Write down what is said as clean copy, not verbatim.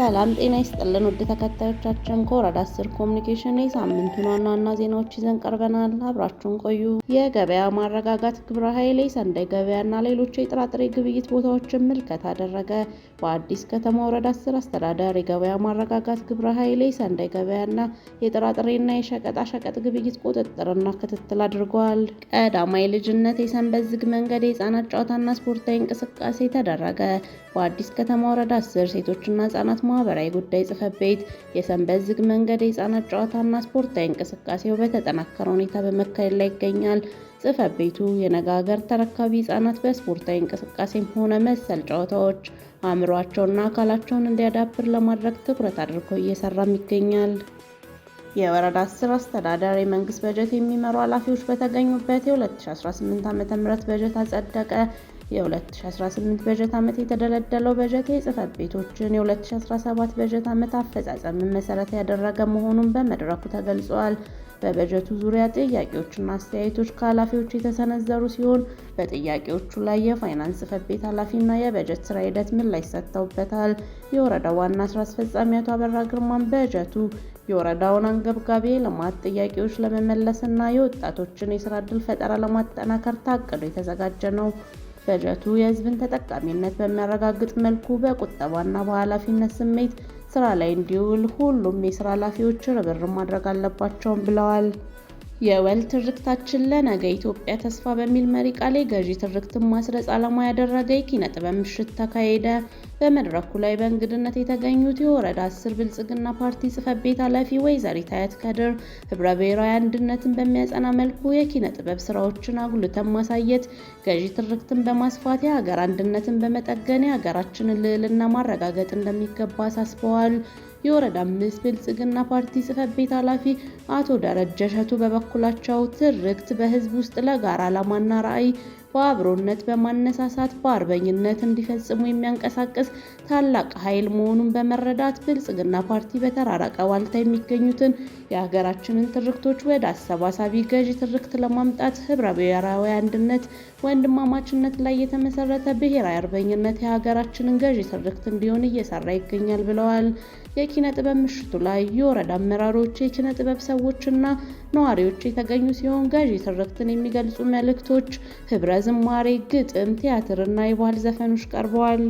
ሰላም ጤና ይስጥልን ውድ ተከታዮቻችን ከወረዳ 10 ኮሚኒኬሽን የሳምንቱን ዋና ዋና ዜናዎች ይዘን ቀርበናል። አብራችሁን ቆዩ። የገበያ ማረጋጋት ግብረ ኃይል የሰንደይ ገበያና ሌሎች የጥራጥሬ ግብይት ቦታዎችን ምልከታ አደረገ። በአዲስ ከተማ ወረዳ 10 አስተዳደር የገበያ ማረጋጋት ግብረ ኃይል የሰንደይ ገበያና የጥራጥሬና የሸቀጣሸቀጥ ግብይት ቁጥጥርና ክትትል አድርጓል። ቀዳማይ ልጅነት የሰንበት ዝግ መንገድ የህፃናት ጨዋታና ስፖርታዊ እንቅስቃሴ ተደረገ። በአዲስ ከተማ ወረዳ 10 ሴቶችና ህጻናት ማህበራዊ ጉዳይ ጽሕፈት ቤት የሰንበት ዝግ መንገድ የህፃናት ጨዋታና ስፖርታዊ እንቅስቃሴው በተጠናከረ ሁኔታ በመካሄድ ላይ ይገኛል። ጽሕፈት ቤቱ የነገ ሀገር ተረካቢ ህጻናት በስፖርታዊ እንቅስቃሴም ሆነ መሰል ጨዋታዎች አእምሯቸውና አካላቸውን እንዲያዳብር ለማድረግ ትኩረት አድርጎ እየሰራም ይገኛል። የወረዳ 10 አስተዳደር የመንግስት በጀት የሚመሩ ኃላፊዎች በተገኙበት የ2018 ዓ.ም በጀት አጸደቀ። የ2018 በጀት ዓመት የተደለደለው በጀት የጽሕፈት ቤቶችን የ2017 በጀት ዓመት አፈጻጸምን መሰረት ያደረገ መሆኑን በመድረኩ ተገልጿል። በበጀቱ ዙሪያ ጥያቄዎችና አስተያየቶች ከኃላፊዎች የተሰነዘሩ ሲሆን በጥያቄዎቹ ላይ የፋይናንስ ጽሕፈት ቤት ኃላፊና የበጀት ስራ ሂደት ምላሽ ሰጥተውበታል። የወረዳው ዋና ስራ አስፈጻሚ አቶ አበራ ግርማን በጀቱ የወረዳውን አንገብጋቢ የልማት ጥያቄዎች ለመመለስና የወጣቶችን የስራ ዕድል ፈጠራ ለማጠናከር ታቅዶ የተዘጋጀ ነው። በጀቱ የሕዝብን ተጠቃሚነት በሚያረጋግጥ መልኩ በቁጠባና በኃላፊነት ስሜት ስራ ላይ እንዲውል ሁሉም የስራ ኃላፊዎች ርብርብ ማድረግ አለባቸውም ብለዋል። የወል ትርክታችን ለነገ ኢትዮጵያ ተስፋ በሚል መሪ ቃል የገዢ ትርክትን ማስረጽ ዓላማ ያደረገ የኪነ ጥበብ ምሽት ተካሄደ። በመድረኩ ላይ በእንግድነት የተገኙት የወረዳ 10 ብልጽግና ፓርቲ ጽሕፈት ቤት ኃላፊ ወይዘሪት አያት ከድር ህብረ ብሔራዊ አንድነትን በሚያጸና መልኩ የኪነ ጥበብ ስራዎችን አጉልተን ማሳየት፣ ገዢ ትርክትን በማስፋት የሀገር አንድነትን በመጠገን የሀገራችንን ልዕልና ማረጋገጥ እንደሚገባ አሳስበዋል። የወረዳ 5 ብልጽግና ፓርቲ ጽሕፈት ቤት ኃላፊ አቶ ደረጀ እሸቱ በበኩላቸው ትርክት በህዝብ ውስጥ ለጋራ ዓላማና ራዕይ በአብሮነት በማነሳሳት በአርበኝነት እንዲፈጽሙ የሚያንቀሳቅስ ታላቅ ኃይል መሆኑን በመረዳት ብልጽግና ፓርቲ በተራራቀ ዋልታ የሚገኙትን የሀገራችንን ትርክቶች ወደ አሰባሳቢ ገዢ ትርክት ለማምጣት ህብረ ብሔራዊ አንድነት፣ ወንድማማችነት ላይ የተመሰረተ ብሔራዊ አርበኝነት የሀገራችንን ገዢ ትርክት እንዲሆን እየሰራ ይገኛል ብለዋል። የኪነ ጥበብ ምሽቱ ላይ የወረዳ አመራሮች፣ የኪነ ጥበብ ሰዎችና ነዋሪዎች የተገኙ ሲሆን ገዢ ትርክትን የሚገልጹ መልእክቶች፣ ህብረ ዝማሬ፣ ግጥም፣ ቲያትርና የባህል ዘፈኖች ቀርበዋል።